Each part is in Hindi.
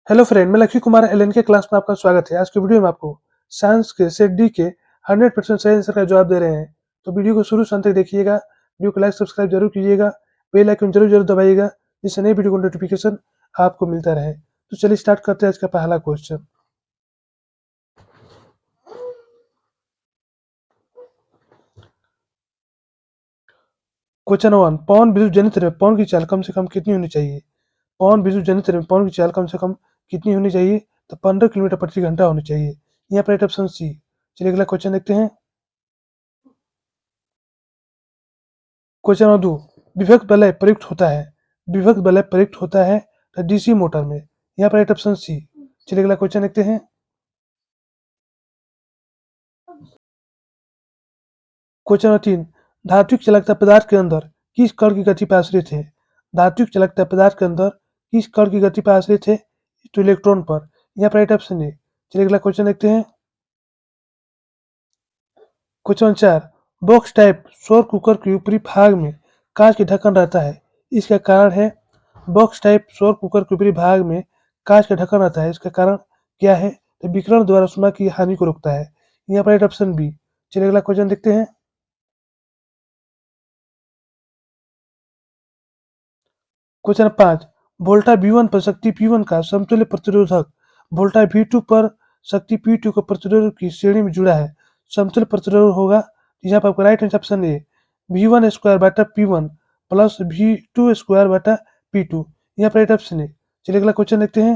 हेलो फ्रेंड, मैं लक्ष्मी कुमार एलएन के क्लास में आपका स्वागत है। आज की वीडियो में आपको साइंस के सेट डी के 100% सही आंसर का जवाब दे रहे हैं। तो वीडियो को शुरू से अंत तक देखिएगा। वीडियो को लाइक सब्सक्राइब जरूर कीजिएगा। बेल आइकन जरूर दबाइएगा, जिससे नई वीडियो का नोटिफिकेशन आपको मिलता रहे। तो चलिए स्टार्ट करते हैं आज का पहला क्वेश्चन। क्वेश्चन 1, पवन विद्युत जनरेटर में पवन की चाल कम से कम कितनी होनी चाहिए? पवन विद्युत जनरेटर में पवन की चाल कम से कम कितनी होनी चाहिए? तो 15 किलोमीटर प्रति घंटा होनी चाहिए। यहाँ पर राइट ऑप्शन सी। चलिए अगला क्वेश्चन देखते हैं। क्वेश्चन नंबर 2, विभक्त वलय प्रयुक्त होता है। विभक्त वलय प्रयुक्त होता है तो डीसी मोटर में। यहाँ पर राइट ऑप्शन सी। चलिए अगला क्वेश्चन देखते हैं। क्वेश्चन नंबर 3, धात्विक चलकता पदार्थ के अंदर किस कण की गति पर आश्रित है? धात्विक चलकता पदार्थ के अंदर किस कण की गति पर आश्रित है? तो इलेक्ट्रॉन पर। यहाँ पर राइट ऑप्शन है। चलिए अगला क्वेश्चन देखते हैं। क्वेश्चन नंबर 4, बॉक्स टाइप सौर कुकर के ऊपरी भाग में कांच के ढक्कन रहता है। इसका कारण है, बॉक्स टाइप सौर कुकर के ऊपरी भाग में कांच का ढक्कन रहता है, इसका कारण क्या है? तो विकिरण द्वारा ऊष्मा की हानि को रोकता है। यहाँ पर राइट ऑप्शन बी। चलिए अगला क्वेश्चन देखते हैं। क्वेश्चन 5, वोल्टा V1 पर शक्ति P1 का समतुल्य प्रतिरोधक वोल्टा V2 पर शक्ति P2 के प्रतिरोध की श्रेणी में जुड़ा है। समतुल्य प्रतिरोध होगा, यहाँ पर आपका right option A V1 square बटा P1 प्लस V2 स्क्वायर बटा P2। यहाँ पर राइट ऑप्शन है। चलिए अगला क्वेश्चन देखते हैं।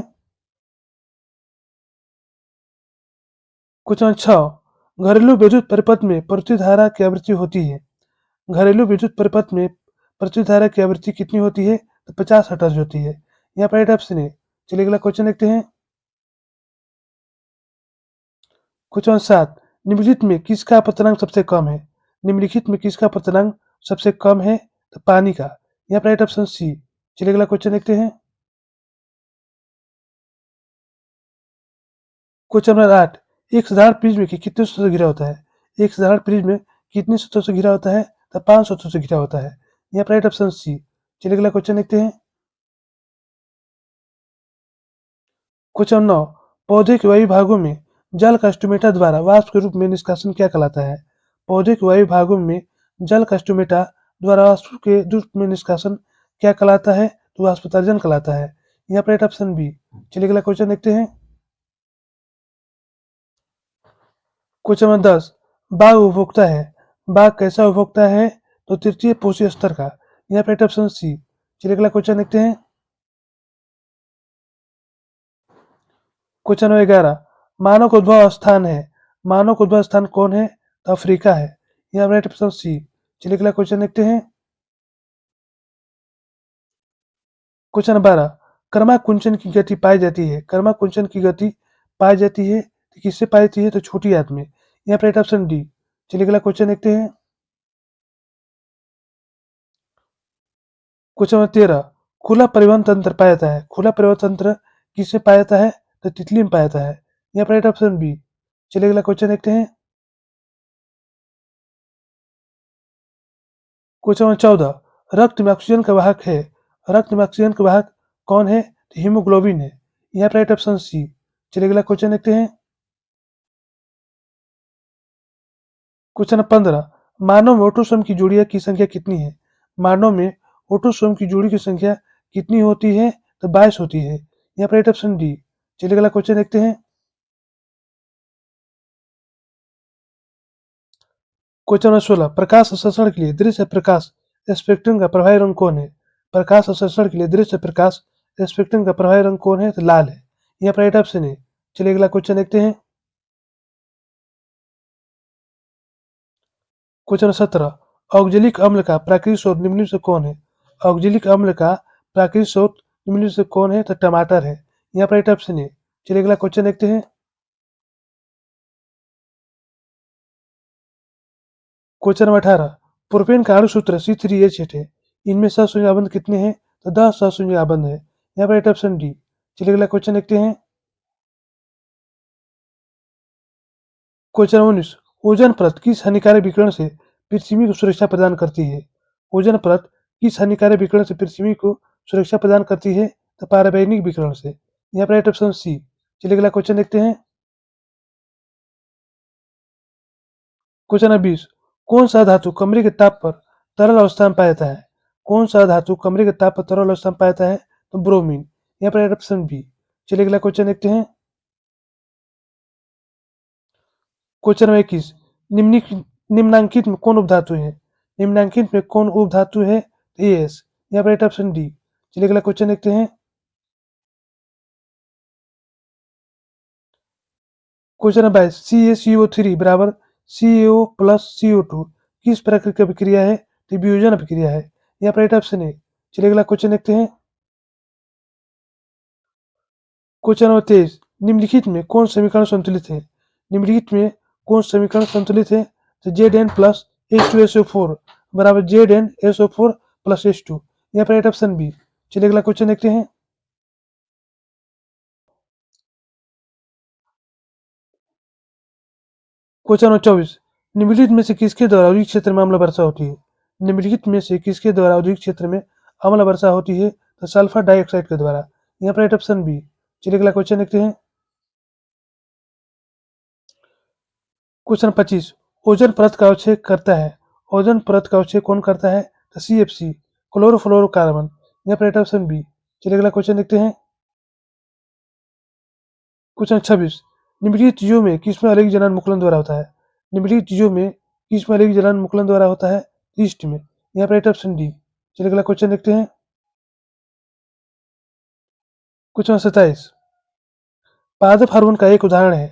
क्वेश्चन 6, घरेलू विद्युत परिपथ में प्रति धारा की आवृत्ति होती है। घरेलू विद्युत परिपथ में प्रति धारा की आवृत्ति कितनी होती है? तो 50 हर्ट्ज होती है। यहाँ पर राइट ऑप्शन है। चलिए अगला क्वेश्चन देखते हैं। क्वेश्चन 7, निम्नलिखित में किसका अपतनांक सबसे कम है? निम्नलिखित में किसका अपतनांक सबसे कम है? तो पानी का। यहाँ पर राइट ऑप्शन सी। चलिए अगला क्वेश्चन देखते हैं। क्वेश्चन नंबर 8, एक साधारण प्रिज्म के कितने सतहों से घिरा होता है? एक साधारण प्रिज्म कितनी सतहों से घिरा होता है? तो 5 सतहों से घिरा होता है। यहाँ पर राइट ऑप्शन सी। चलिए अगला क्वेश्चन देखते हैं। क्वेश्चन 9, पौधे के वायु भागों में जल का स्टोमेटा द्वारा वाष्प के रूप में निष्कासन क्या कहलाता है? पौधे के वायु भागों में जल का स्टोमेटा द्वारा वाष्प के रूप में निष्कासन क्या कहलाता है? तो वाष्पोत्सर्जन कहलाता है। यहाँ पर राइट ऑप्शन बी। चलिए अगला क्वेश्चन देखते हैं। क्वेश्चन नंबर 10, बाघ उपभोक्ता है। बाघ कैसा उपभोक्ता है? तो तृतीय पोषी स्तर का। यहाँ पर राइट ऑप्शन सी। चलिए अगला क्वेश्चन देखते हैं। क्वेश्चन नंबर 11, मानव का उद्भव स्थान है। मानव का उद्भव स्थान कौन है? तो अफ्रीका है। यहाँ पर राइट ऑप्शन सी। चलिए अगला क्वेश्चन देखते हैं। क्वेश्चन नंबर 12, कर्मा कुंचन की गति पाई जाती है। कर्मा कुंचन की गति पाई जाती है तो किससे पाई जाती है? तो छोटी आंत में। यहाँ पर राइट ऑप्शन डी। चलिए अगला क्वेश्चन देखते हैं। क्वेश्चन नंबर 13, खुला परिवहन तंत्र पाया जाता है। खुला परिवहन तंत्र किससे पाया जाता है? तो तितली में पाया जाता है। यहाँ पर राइट ऑप्शन बी। चलिए अगला क्वेश्चन देखते हैं। क्वेश्चन नंबर 14, रक्त में ऑक्सीजन का वाहक है। रक्त में ऑक्सीजन का वाहक कौन है? तो हीमोग्लोबिन है। यहाँ पर राइट ऑप्शन सी। चलिए अगला क्वेश्चन देखते हैं। क्वेश्चन नंबर 15, मानव में ऑटोसोम की जोड़ियों की संख्या कितनी है? मानव में ऑटोसोम की जोड़ी की संख्या कितनी होती है? तो 22 होती है। यहाँ पर राइट ऑप्शन डी। चलिए अगला क्वेश्चन देखते हैं। क्वेश्चन नंबर 16, प्रकाश संश्लेषण के लिए दृश्य प्रकाश स्पेक्ट्रम का प्रभावी रंग कौन है? प्रकाश संश्लेषण के लिए दृश्य प्रकाश स्पेक्ट्रम का प्रभावी रंग कौन है? तो लाल है। यहाँ पर राइट ऑप्शन है। चलिए अगला क्वेश्चन देखते हैं। क्वेश्चन 17, ऑक्जेलिक अम्ल का प्राकृतिक स्रोत निम्नलिखित से कौन है? ऑक्जेलिक अम्ल का प्राकृतिक स्रोत निम्नलिखित से कौन है? तो टमाटर है। यहाँ पर राइट ऑप्शन है। चलिए अगला क्वेश्चन देखते हैं। क्वेश्चन नंबर 18, प्रोपेन का अणु सूत्र C3H8 है। इनमें सहसंयोजक आबंध कितने हैं? तो 10 सहसंयोजक आबंध है। यहाँ पर राइट ऑप्शन डी। चलिए अगला क्वेश्चन देखते हैं। क्वेश्चन 19, ओजोन परत किस हानिकारक विकिरण से पृथ्वी को सुरक्षा प्रदान करती है? ओजोन परत किस हानिकारक विकिरण से पृथ्वी को सुरक्षा प्रदान करती है? तो पाराबैंगनी विकिरण से। यहाँ पर राइट ऑप्शन सी। चलिए अगला क्वेश्चन देखते हैं। क्वेश्चन नंबर 20, कौन सा धातु कमरे के ताप पर तरल अवस्था में पाया जाता है? कौन सा धातु कमरे के ताप पर तरल अवस्था में पाया जाता है? तो ब्रोमीन। यहाँ पर राइट ऑप्शन बी। चलिए अगला क्वेश्चन देखते हैं। क्वेश्चन नंबर 21, निम्नांकित में कौन उपधातु है? निम्नांकित में कौन उपधातु है? एस। यहाँ पर राइट ऑप्शन डी। चलिए अगला क्वेश्चन देखते हैं। क्वेश्चन नंबर 22, CaCO3 बराबर CaO प्लस CO2 किस प्रकार की अभिक्रिया है? तो वियोजन अभिक्रिया है। यहाँ पर राइट ऑप्शन है। चलिए अगला क्वेश्चन देखते हैं। क्वेश्चन नंबर 23, निम्नलिखित में कौन समीकरण संतुलित है? निम्नलिखित में कौन समीकरण संतुलित है? तो Zn प्लस H2SO4 बराबर ZnSO4 प्लस H2। यहाँ पर राइट ऑप्शन बी। चलिए अगला क्वेश्चन देखते हैं। क्वेश्चन नंबर 24, निम्नलिखित में से किसके द्वारा औद्योगिक क्षेत्र में अम्ल वर्षा होती है? निम्नलिखित में से किसके द्वारा औद्योगिक क्षेत्र में अम्ल वर्षा होती है? तो सल्फर डाइऑक्साइड के द्वारा। यहाँ पर राइट ऑप्शन बी। चलिए अगला क्वेश्चन देखते हैं। क्वेश्चन 25, ओजोन परत का अवक्षेप करता है? ओजोन परत का अवक्षेप कौन करता है? तो CFC, क्लोरोफ्लोरोकार्बन। यहाँ पर राइट ऑप्शन बी। चलिए अगला क्वेश्चन देखते हैं। क्वेश्चन 26, निम्नलिखित चीजों में किसमें अलैंगिक जलन मुकुलन द्वारा होता है? निम्नलिखित चीजों में किसमें अलैंगिक जलन मुकुलन द्वारा होता है? ईस्ट में। यहाँ पर राइट ऑप्शन डी। चलिए अगला क्वेश्चन देखते हैं। क्वेश्चन 27, पादप हार्मोन का एक उदाहरण है?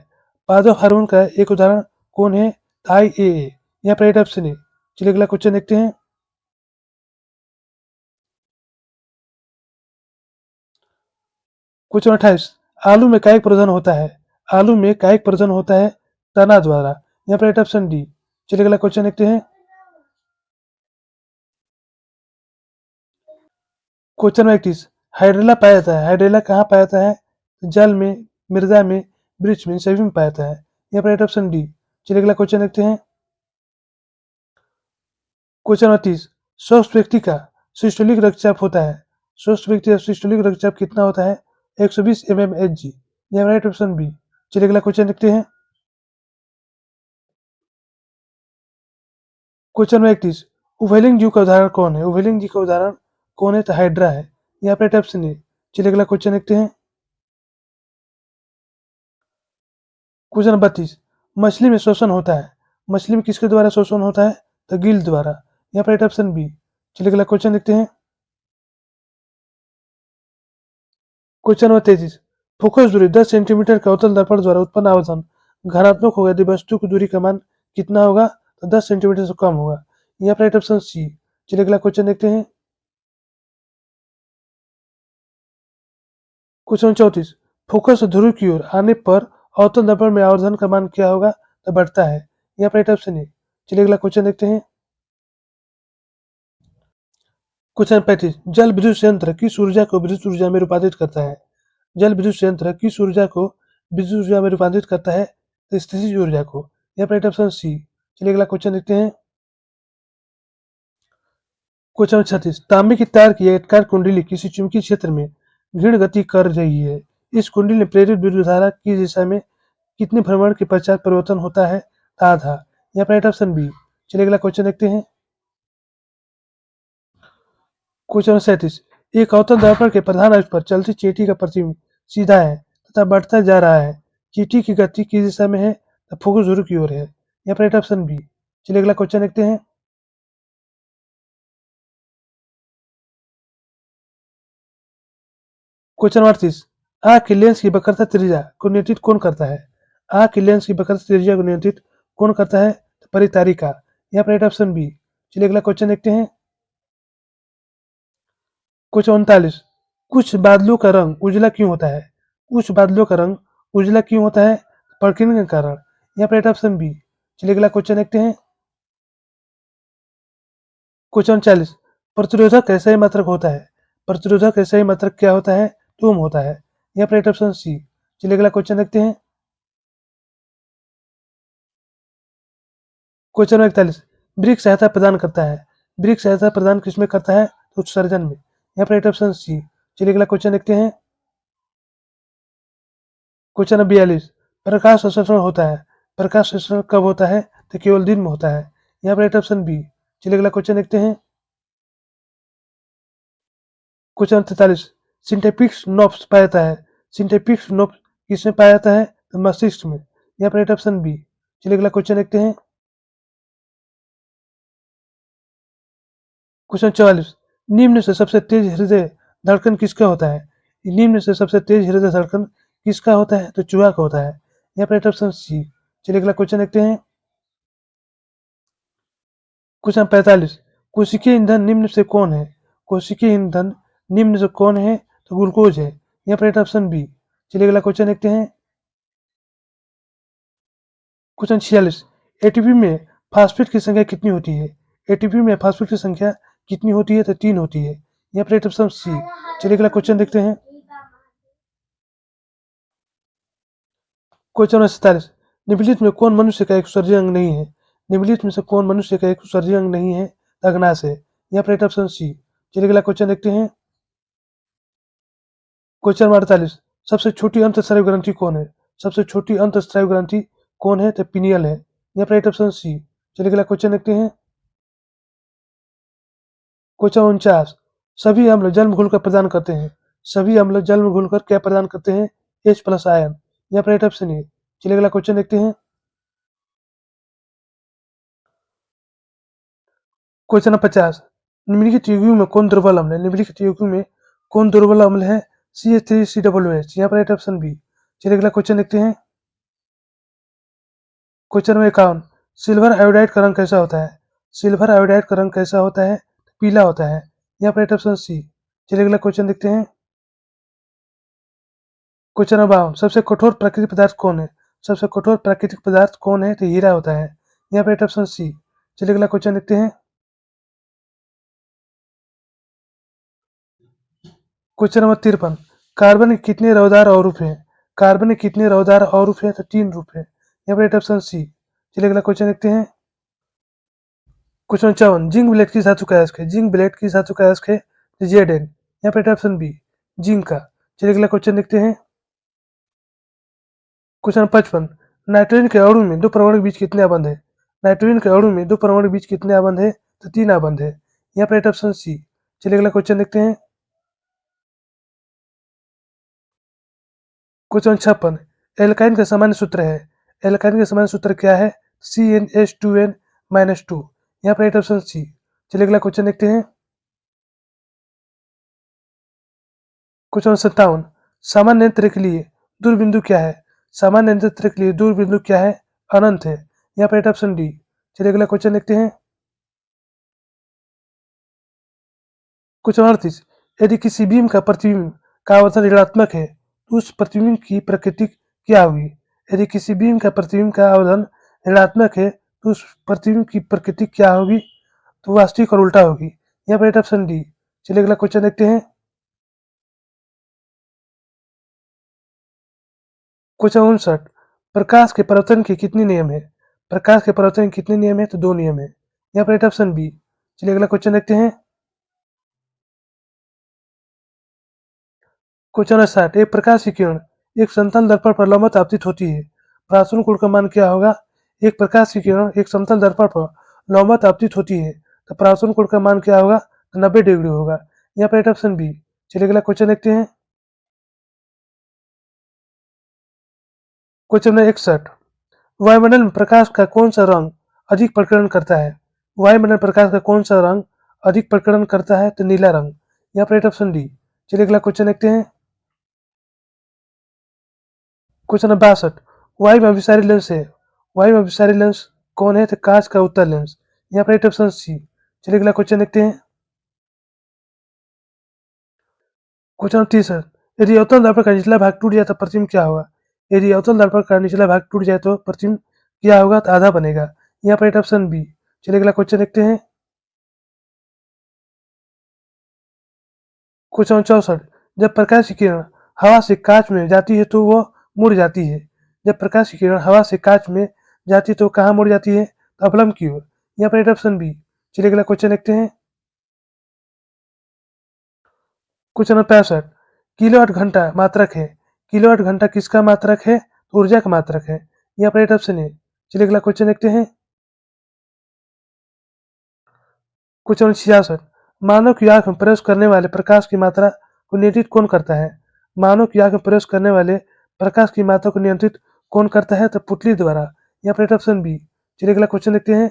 पादप हार्मोन का एक उदाहरण कौन है? IAA। यहाँ पर राइट ऑप्शन है। चलिए अगला क्वेश्चन देखते हैं। क्वेश्चन 28, आलू में कायिक प्रजनन होता है? आलू में कायिक प्रजनन होता है तना द्वारा। यहाँ पर राइट ऑप्शन डी। चलिए अगला क्वेश्चन देखते हैं। क्वेश्चन 31, हाइड्रेला पाया जाता है? हाइड्रेला कहाँ पाया जाता है? जल में, मृदा में, वृक्ष में, सभी में पाया जाता है। यहाँ पर राइट ऑप्शन डी। चलिए अगला क्वेश्चन देखते हैं। क्वेश्चन 29, स्वस्थ व्यक्ति का सिस्टोलिक रक्तचाप होता है? स्वस्थ व्यक्ति का सिस्टोलिक रक्तचाप कितना होता है? 120 mmHg। यहाँ राइट ऑप्शन बी। चलिए अगला क्वेश्चन देखते हैं। क्वेश्चन नंबर 31, उभयलिंग जीव का उदाहरण कौन है? उभयलिंग जीव का उदाहरण कौन है? तो हाइड्रा है। यहाँ पर राइट ऑप्शन है। चलिए अगला क्वेश्चन देखते हैं। क्वेश्चन नंबर 32, मछली में श्वसन होता है? मछली में किसके द्वारा श्वसन होता है? तो गिल द्वारा। यहाँ पर राइट ऑप्शन बी। चलिए अगला क्वेश्चन देखते हैं। क्वेश्चन नंबर 33, फोकस दूरी 10 सेंटीमीटर का अवतल दर्पण द्वारा उत्पन्न आवर्धन घनात्मक होगा यदि वस्तु की दूरी का मान कितना होगा? तो 10 सेंटीमीटर से कम होगा। यहाँ पर राइट ऑप्शन सी। चलिए अगला क्वेश्चन देखते हैं। क्वेश्चन 34, फोकस ध्रुव की ओर आने पर अवतल दर्पण में आवर्धन का मान क्या होगा? तो बढ़ता है। यहाँ पर राइट ऑप्शन है। चलिए अगला क्वेश्चन देखते हैं। क्वेश्चन 35, जल विद्युत संयंत्र किस ऊर्जा को विद्युत ऊर्जा में रूपांतरित करता है? जल विद्युत संयंत्र किस ऊर्जा को विद्युत ऊर्जा में रूपांतरित करता है? तो स्थितिज ऊर्जा को। यहाँ पर राइट ऑप्शन सी। चलिए अगला क्वेश्चन देखते हैं। क्वेश्चन 36, तांबे की तार की आयताकार कुंडली किसी चुंबकीय क्षेत्र में घृण गति कर रही है। इस कुंडली में प्रेरित विद्युत धारा की दिशा में कितने भ्रमण के पश्चात परिवर्तन होता है? आधा। यहाँ पर राइट ऑप्शन बी। चलिए अगला क्वेश्चन देखते हैं। क्वेश्चन 37, एक अवतल दर्पण के प्रधान अक्ष पर चलती चींटी का प्रतिबिंब सीधा है तथा बढ़ता जा रहा है। चींटी की गति किस दिशा में है? तो फोकस ध्रुव की ओर है। यहाँ पर राइट ऑप्शन बी। चलिए अगला क्वेश्चन देखते हैं। क्वेश्चन 38, आंख के लेंस की वक्रता त्रिज्या को नियंत्रित कौन करता है? आंख के लेंस की वक्रता त्रिज्या को नियंत्रित कौन करता है? तो परितारिका। यहाँ पर राइट ऑप्शन बी। चलिए अगला क्वेश्चन देखते हैं। क्वेश्चन 39, कुछ बादलों का रंग उजला क्यों होता है? कुछ बादलों का रंग उजला क्यों होता है? प्रकीर्णन के कारण। यहाँ पर राइट ऑप्शन बी। चलिए अगला क्वेश्चन देखते हैं। क्वेश्चन 40, प्रतिरोधक का सही मात्रक होता है? प्रतिरोधक का सही मात्रक क्या होता है? तो ओम होता है। यहाँ पर राइट ऑप्शन सी। चलिए अगला क्वेश्चन देखते हैं। क्वेश्चन 41, ब्रिक सहायता प्रदान करता है? ब्रिक सहायता प्रदान किसमें करता है? तो उत्सर्जन में। यहाँ पर राइट ऑप्शन सी। चलिए अगला क्वेश्चन देखते हैं। क्वेश्चन नंबर 42, प्रकाश संश्लेषण होता है, प्रकाश संश्लेषण कब होता है? तो केवल दिन में होता है। यहाँ पर राइट ऑप्शन बी। चलिए अगला क्वेश्चन देखते हैं। क्वेश्चन 43, सिंटेपिक्स नोब्स पाया जाता है, सिंटेपिक्स नोब्स किसमें पाया जाता है? तो मस्तिष्क में। यहाँ पर राइट ऑप्शन बी। चलिए अगला क्वेश्चन देखते हैं। क्वेश्चन 44, निम्न से सबसे तेज हृदय धड़कन किसका होता है? निम्न से सबसे तेज हृदय धड़कन किसका होता है? तो चूहा का होता है। यहाँ पर राइट ऑप्शन सी। चलिए अगला क्वेश्चन देखते हैं। क्वेश्चन 45, कोशिकीय ईंधन निम्न से कौन है? कोशिकीय ईंधन निम्न से कौन है? तो ग्लूकोज है। यहाँ पर राइट ऑप्शन बी। चलिए अगला क्वेश्चन देखते हैं। क्वेश्चन 46, एटीपी में फास्फेट की संख्या कितनी होती है? एटीपी में फास्फेट की संख्या कितनी होती है? तो 3 होती है। यहाँ पर राइट ऑप्शन सी। चलिए अगला क्वेश्चन देखते हैं। क्वेश्चन नंबर 47, निम्नलिखित में कौन मनुष्य का एक सर्जरी अंग नहीं है? निम्नलिखित में से कौन मनुष्य का एक सर्जरी अंग नहीं है? तो अग्नाशय है। यहाँ पर राइट ऑप्शन सी। चलिए अगला क्वेश्चन देखते हैं। क्वेश्चन नंबर 48, सबसे छोटी अंतःस्रावी ग्रंथि कौन है? सबसे छोटी अंतःस्रावी ग्रंथि कौन है? तो पीनियल है। यहाँ पर राइट ऑप्शन सी। चलिए अगला क्वेश्चन देखते हैं। क्वेश्चन 49, सभी अम्ल जल घुलकर प्रदान करते हैं, सभी अम्ल जल में घुलकर क्या प्रदान करते हैं? H plus ion. यहाँ पर राइट ऑप्शन ए। चलिए अगला क्वेश्चन देखते हैं। क्वेश्चन नंबर 50, निम्नलिखित यौगिकों में कौन दुर्बल अम्ल है? निम्नलिखित यौगिकों में कौन दुर्बल अम्ल है? CH3COOH। यहाँ पर राइट ऑप्शन बी। चलिए अगला क्वेश्चन देखते हैं। क्वेश्चन नंबर 51, सिल्वर आयोडाइड का रंग कैसा होता है? सिल्वर आयोडाइड का रंग कैसा होता है? पीला होता है। यहाँ पर राइट ऑप्शन सी। चलिए अगला क्वेश्चन देखते हैं। क्वेश्चन नंबर 52, सबसे कठोर प्राकृतिक पदार्थ कौन है? सबसे कठोर प्राकृतिक पदार्थ कौन है? तो हीरा होता है। यहाँ पर राइट ऑप्शन सी। चलिए अगला क्वेश्चन देखते हैं। क्वेश्चन नंबर 53, कार्बन के कितने रौदार अवरूप हैं? कार्बन के कितने रौदार अवरूप हैं? तो 3 रूप है। यहाँ पर राइट ऑप्शन सी। चलिए अगला क्वेश्चन देखते हैं। क्वेश्चन 54, जिंक ब्लेड की धातु का अयस्क है, जिंक ब्लेड की धातु का अयस्क है Zn। यहाँ पर राइट ऑप्शन बी, जिंक का। चलिए अगला क्वेश्चन देखते हैं। क्वेश्चन 55, नाइट्रोजन के अणु में दो परमाणु के बीच कितने आबंध है? नाइट्रोजन के अणु में दो परमाणु के बीच कितने आबंध है? तो 3 आबंध है। यहाँ पर राइट ऑप्शन सी। चलिए अगला क्वेश्चन देखते हैं। क्वेश्चन 56, एल्काइन का सामान्य सूत्र है, एल्काइन का सामान्य सूत्र क्या है? CnH2n-2। यहाँ पर राइट ऑप्शन सी। चलिए अगला क्वेश्चन देखते हैं। क्वेश्चन 57, सामान्य यंत्र के लिए दूर बिंदु क्या है? सामान्य यंत्र के लिए दूर बिंदु क्या है? अनंत है। यहाँ पर राइट ऑप्शन डी। चलिए अगला क्वेश्चन देखते हैं। क्वेश्चन 38, यदि किसी बीम का प्रतिबिंब का आवर्धन ऋणात्मक है तो उस प्रतिबिंब की प्रकृति क्या होगी? यदि किसी बीम का प्रतिबिंब का आवर्धन ऋणात्मक है तो उस प्रतिबिंब की प्रकृति क्या होगी? तो वास्तविक और उल्टा होगी। यहाँ पर राइट ऑप्शन डी। चलिए अगला क्वेश्चन देखते हैं। क्वेश्चन 59, प्रकाश के परावर्तन के कितने नियम है? प्रकाश के परावर्तन के कितने नियम है? तो 2 नियम है। यहाँ पर राइट ऑप्शन बी। चलिए अगला क्वेश्चन देखते हैं। क्वेश्चन 60, एक प्रकाश की किरण एक समतल दर्पण पर लंबवत आपतित होती है, परावर्तन कोण का मान क्या होगा? एक प्रकाश की किरण एक समतल दर्पण पर लंबवत आपतित होती है तो परावर्तन कोण का मान क्या होगा? तो 90 डिग्री होगा। यहाँ पर राइट ऑप्शन बी। चलिए अगला क्वेश्चन देखते हैं। क्वेश्चन नंबर 61, वायुमंडल में प्रकाश का कौन सा रंग अधिक प्रकरण करता है? वायुमंडल में प्रकाश का कौन सा रंग अधिक प्रकरण करता है? तो नीला रंग। यहाँ पर राइट ऑप्शन डी। चलिए अगला क्वेश्चन देखते हैं। क्वेश्चन नंबर 62, वायु में अभिसारी लेंस है, वायु में अभिसारी लेंस कौन है? तो कांच का उत्तल लेंस। यहाँ पर राइट ऑप्शन सी। चलिए अगला क्वेश्चन देखते हैं। क्वेश्चन नंबर 30, यदि अवतल दर्पण का निचला भाग टूट जाए तो प्रतिबिंब क्या होगा? यदि अवतल दर्पण का निचला भाग टूट जाए तो प्रतिबिंब क्या होगा? तो आधा बनेगा। यहाँ पर राइट ऑप्शन बी। चलिए अगला क्वेश्चन देखते हैं। क्वेश्चन 64, जब प्रकाश की किरण हवा से कांच में जाती है तो वह मुड़ जाती है, जब प्रकाश की किरण हवा से कांच में जाती है तो कहाँ मुड़ जाती है? तो अवलंब की ओर। यहाँ पर राइट ऑप्शन बी। चलिए अगला क्वेश्चन देखते हैं। क्वेश्चन नंबर 65, किलोवाट घंटा मात्रक है, किलोवाट घंटा किसका मात्रक है? तो ऊर्जा का मात्रक है। यहाँ पर राइट ऑप्शन है। चलिए अगला क्वेश्चन देखते हैं। क्वेश्चन 66, मानव की आंख में प्रवेश करने वाले प्रकाश की मात्रा को नियंत्रित कौन करता है? मानव की आंख में प्रवेश करने वाले प्रकाश की मात्रा को नियंत्रित कौन करता है? तो पुतली द्वारा। यहाँ पर राइट ऑप्शन बी। चलिए अगला क्वेश्चन देखते हैं।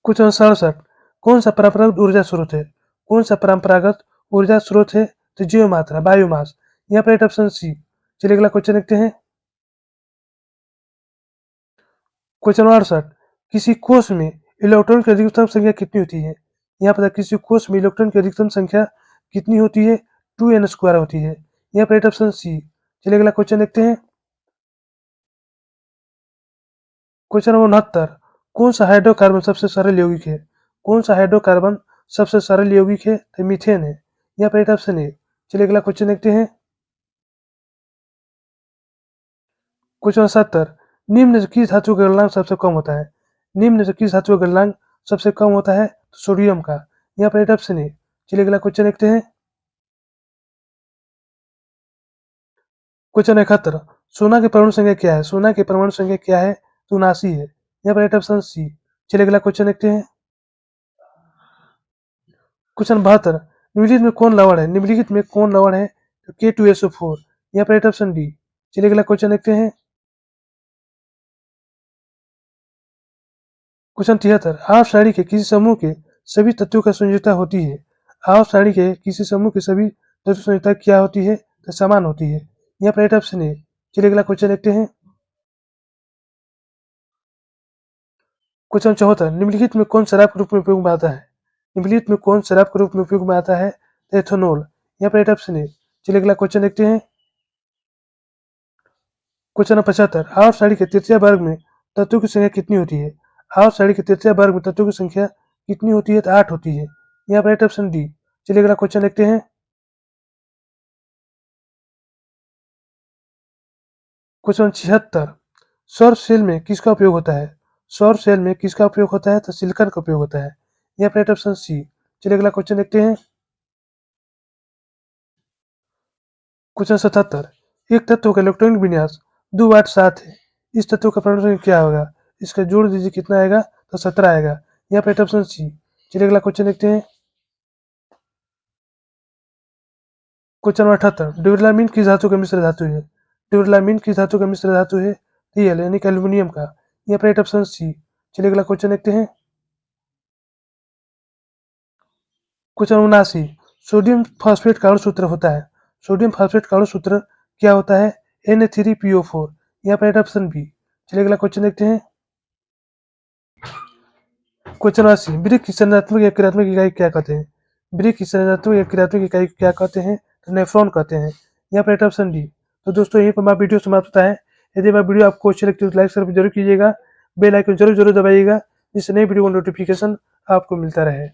क्वेश्चन 67, कौन सा परंपरागत ऊर्जा स्रोत है? कौन सा परंपरागत ऊर्जा स्रोत है? तो जीव मात्रा, बायोमास। यहाँ पर राइट ऑप्शन सी। चलिए अगला क्वेश्चन देखते हैं। क्वेश्चन 68, किसी कोष में इलेक्ट्रॉन की अधिकतम संख्या कितनी होती है? यहाँ पर किसी कोष में इलेक्ट्रॉन की अधिकतम संख्या कितनी होती है? 2n² होती है। यहाँ पर राइट ऑप्शन सी। चलिए अगला क्वेश्चन देखते हैं। क्वेश्चन नंबर 69, कौन सा हाइड्रोकार्बन सबसे सरल यौगिक है? कौन सा हाइड्रोकार्बन सबसे सरल यौगिक है? तो मीथेन है। यहाँ पर राइट ऑप्शन है। चलिए अगला क्वेश्चन देखते हैं। क्वेश्चन 70, निम्न से किस धातु का गलनांक सबसे कम होता है? निम्न से किस धातु का गलनांक सबसे कम होता है? तो सोडियम का। यहाँ पर राइट ऑप्शन है। चलिए अगला क्वेश्चन देखते हैं। क्वेश्चन 71, सोना की परमाणु संख्या क्या है? सोना की परमाणु संख्या क्या है? तो 79 है। यहाँ पर राइट ऑप्शन सी। चलिए अगला क्वेश्चन देखते हैं। क्वेश्चन 72, निम्नलिखित में कौन लवण है? निम्नलिखित में कौन लवण है? तो K2SO4। यहाँ पर राइट ऑप्शन डी। चलिए अगला क्वेश्चन देखते हैं। क्वेश्चन 73, आवर्त सारणी के किसी समूह के सभी तत्वों का संयोजकता होती है? आवर्त सारणी के किसी समूह के सभी तत्वों की संयोजकता क्या होती है? तो समान होती है। यहाँ पर राइट ऑप्शन है। चलिए अगला क्वेश्चन देखते हैं। क्वेश्चन 74, निम्नलिखित में कौन शराब के रूप में उपयोग में आता है? निम्नलिखित में कौन शराब के रूप में उपयोग में आता है? तो एथेनॉल। यहाँ पर राइट ऑप्शन है। चलिए अगला क्वेश्चन देखते हैं। क्वेश्चन नंबर 75, आवर्त सारणी के तृतीय वर्ग में तत्वों की संख्या कितनी होती है? आवर्त सारणी के तृतीय वर्ग में तत्वों की संख्या कितनी होती है? तो 8 होती है। यहाँ पर राइट ऑप्शन डी। चलिए अगला क्वेश्चन देखते हैं। क्वेश्चन 76, सौर सेल में किसका उपयोग होता है? सौर सेल में किसका उपयोग होता है? तो सिलिकॉन का उपयोग होता है। यहाँ पर राइट ऑप्शन सी। चलिए अगला क्वेश्चन देखते हैं। क्वेश्चन 77, एक तत्व का इलेक्ट्रॉनिक विन्यास 2 8 7 है। इस तत्व का परमाणु संख्या क्या होगा? इसका जोड़ दीजिए कितना आएगा? तो 17 आएगा। यहाँ पर राइट ऑप्शन सी। चलिए अगला क्वेश्चन देखते हैं। क्वेश्चन नंबर 78, ड्यूरलामीन किस धातु का मिश्र धातु है? ड्यूरलामीन किस धातु का मिश्र धातु है? Al यानी कि एल्यूमिनियम का। यहाँ पर राइट ऑप्शन सी। चलिए अगला क्वेश्चन देखते हैं। क्वेश्चन 79, सोडियम फॉस्फेट का अणु सूत्र होता है। सोडियम फॉस्फेट का अणु सूत्र क्या होता है? Na3PO4। यहाँ पर राइट ऑप्शन बी। चलिए अगला क्वेश्चन देखते हैं। क्वेश्चन 80, वृक्क की संरचनात्मक या क्रियात्मक इकाई क्या कहते हैं? वृक्क की संरचनात्मक या क्रियात्मक इकाई क्या कहते हैं? तो नेफ्रॉन कहते हैं। यहाँ पर राइट ऑप्शन डी। तो दोस्तों यहीं पर हमारा वीडियो समाप्त होता है। यदि हमारा वीडियो आपको अच्छी लगती है तो लाइक शेयर जरूर कीजिएगा। बेल आइकन जरूर दबाइएगा जिससे नई वीडियो का नोटिफिकेशन आपको मिलता रहे।